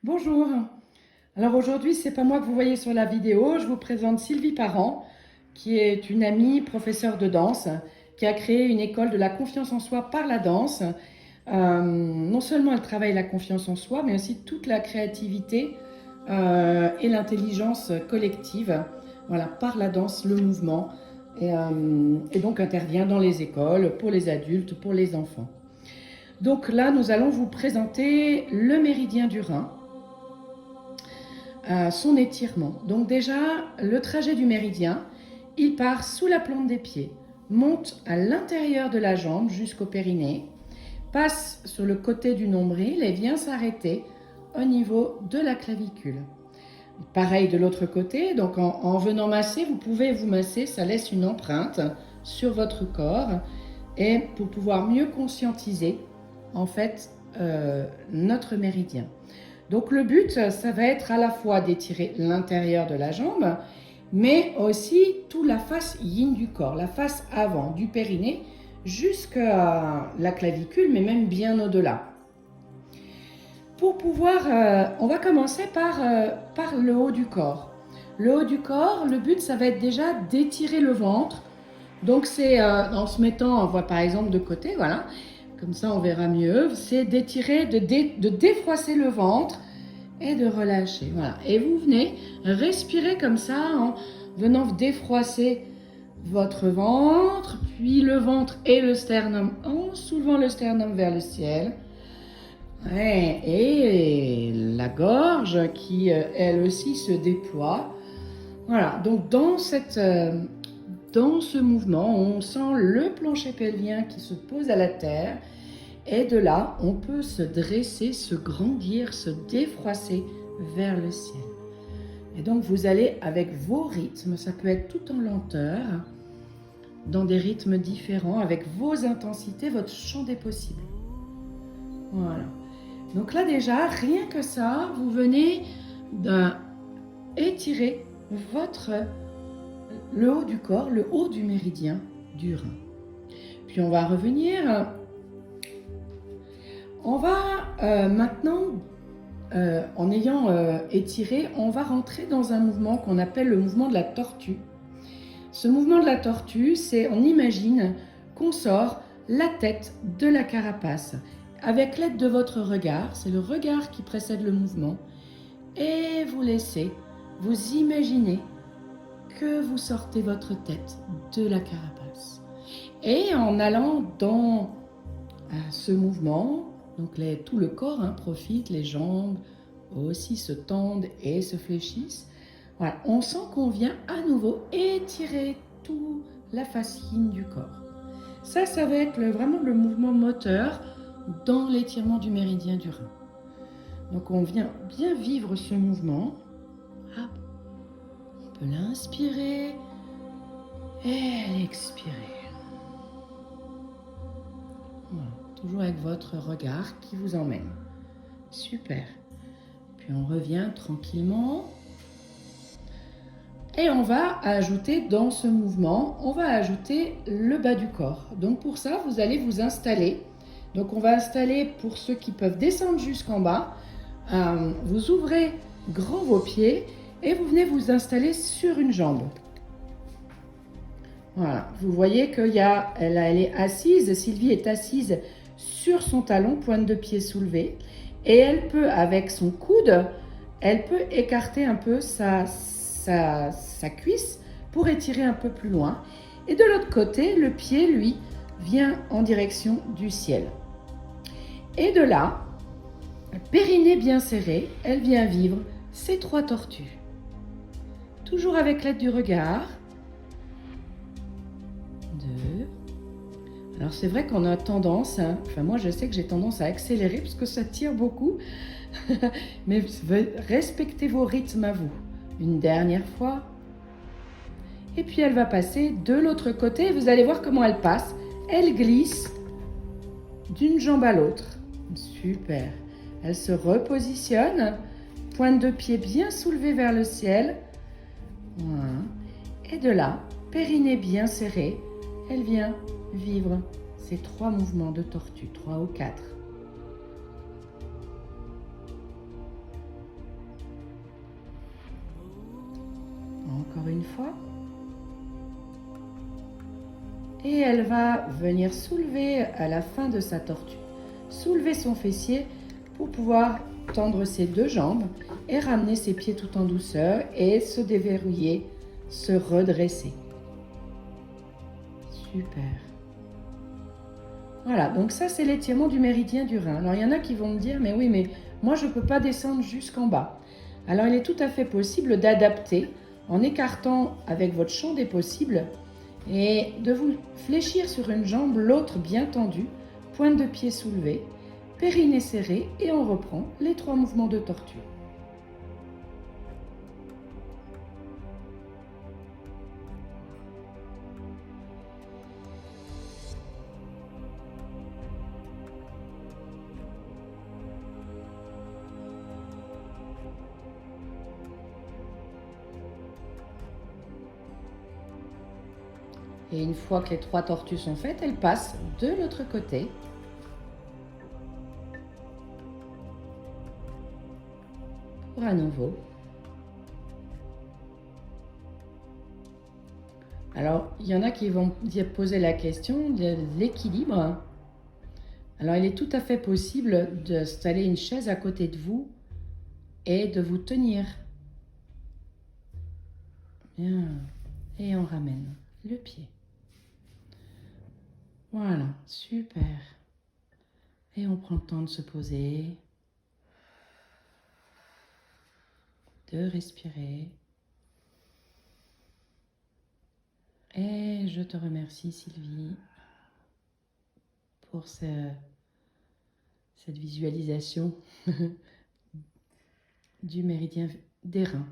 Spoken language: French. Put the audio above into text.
Bonjour. Alors aujourd'hui, c'est pas moi que vous voyez sur la vidéo, je vous présente Sylvie Parent, qui est une amie professeure de danse, qui a créé une école de la confiance en soi par la danse. Non seulement elle travaille la confiance en soi, mais aussi toute la créativité et l'intelligence collective, voilà, par la danse, le mouvement, et donc intervient dans les écoles, pour les adultes, pour les enfants. Donc là, nous allons vous présenter le méridien du Rhin, son étirement. Donc déjà, le trajet du méridien, il part sous la plante des pieds, monte à l'intérieur de la jambe jusqu'au périnée, passe sur le côté du nombril et vient s'arrêter au niveau de la clavicule. Pareil de l'autre côté, donc en venant masser, vous pouvez vous masser, ça laisse une empreinte sur votre corps et pour pouvoir mieux conscientiser en fait notre méridien. Donc le but, ça va être à la fois d'étirer l'intérieur de la jambe, mais aussi toute la face yin du corps, la face avant du périnée jusqu'à la clavicule, mais même bien au-delà. Pour pouvoir, on va commencer par le haut du corps. Le haut du corps, le but, ça va être déjà d'étirer le ventre. Donc c'est en se mettant, on voit par exemple de côté, voilà, comme ça on verra mieux, c'est d'étirer, de défroisser le ventre et de relâcher. Voilà. Et vous venez respirer comme ça en venant défroisser votre ventre, puis le ventre et le sternum en soulevant le sternum vers le ciel. Ouais, et la gorge qui elle aussi se déploie. Voilà, donc dans ce mouvement, on sent le plancher pelvien qui se pose à la terre. Et de là, on peut se dresser, se grandir, se défroisser vers le ciel. Et donc, vous allez avec vos rythmes, ça peut être tout en lenteur, dans des rythmes différents, avec vos intensités, votre champ des possibles. Voilà. Donc là déjà, rien que ça, vous venez d'étirer le haut du corps, le haut du méridien du Rhin. Puis on va revenir. On va maintenant, en ayant étiré, on va rentrer dans un mouvement qu'on appelle le mouvement de la tortue. Ce mouvement de la tortue, c'est, on imagine qu'on sort la tête de la carapace avec l'aide de votre regard, c'est le regard qui précède le mouvement, et vous laissez, vous imaginez que vous sortez votre tête de la carapace. Et en allant dans ce mouvement, donc tout le corps profite, les jambes aussi se tendent et se fléchissent. Voilà, on sent qu'on vient à nouveau étirer toute la face yin du corps. Ça va être vraiment le mouvement moteur dans l'étirement du méridien du Rhin. Donc on vient bien vivre ce mouvement. Hop. On peut l'inspirer et l'expirer. Voilà. Toujours avec votre regard qui vous emmène. Super. Puis on revient tranquillement. Et on va ajouter dans ce mouvement, on va ajouter le bas du corps. Donc pour ça, vous allez vous installer. Donc on va installer pour ceux qui peuvent descendre jusqu'en bas. Vous ouvrez grand vos pieds et vous venez vous installer sur une jambe. Voilà, vous voyez qu'elle est assise, Sylvie est assise sur son talon, pointe de pied soulevée, et elle peut, avec son coude, elle peut écarter un peu sa cuisse pour étirer un peu plus loin. Et de l'autre côté, le pied, lui, vient en direction du ciel. Et de là, périnée bien serré, elle vient vivre ces 3 tortues. Toujours avec l'aide du regard. 2. Alors c'est vrai qu'on a tendance, enfin moi je sais que j'ai tendance à accélérer parce que ça tire beaucoup, mais respectez vos rythmes à vous. Une dernière fois. Et puis elle va passer de l'autre côté. Vous allez voir comment elle passe. Elle glisse d'une jambe à l'autre. Super. Elle se repositionne. Pointe de pied bien soulevée vers le ciel. Voilà. Et de là, périnée bien serré. Elle vient vivre ces 3 mouvements de tortue. 3 ou 4. encore une fois. Et elle va venir soulever à la fin de sa tortue, soulever son fessier pour pouvoir tendre ses deux jambes et ramener ses pieds tout en douceur et se déverrouiller, se redresser. Super. Voilà, donc ça c'est l'étirement du méridien du rein. Alors il y en a qui vont me dire, mais oui, mais moi je ne peux pas descendre jusqu'en bas. Alors il est tout à fait possible d'adapter en écartant avec votre champ des possibles et de vous fléchir sur une jambe, l'autre bien tendue, pointe de pied soulevée, périnée serré et on reprend les 3 mouvements de tortue. Et une fois que les 3 tortues sont faites, elles passent de l'autre côté. Pour à nouveau. Alors, il y en a qui vont poser la question de l'équilibre. Alors, il est tout à fait possible d'installer une chaise à côté de vous et de vous tenir. Bien. Et on ramène le pied. Voilà, super. Et on prend le temps de se poser, de respirer. Et je te remercie Sylvie pour cette visualisation du méridien des reins.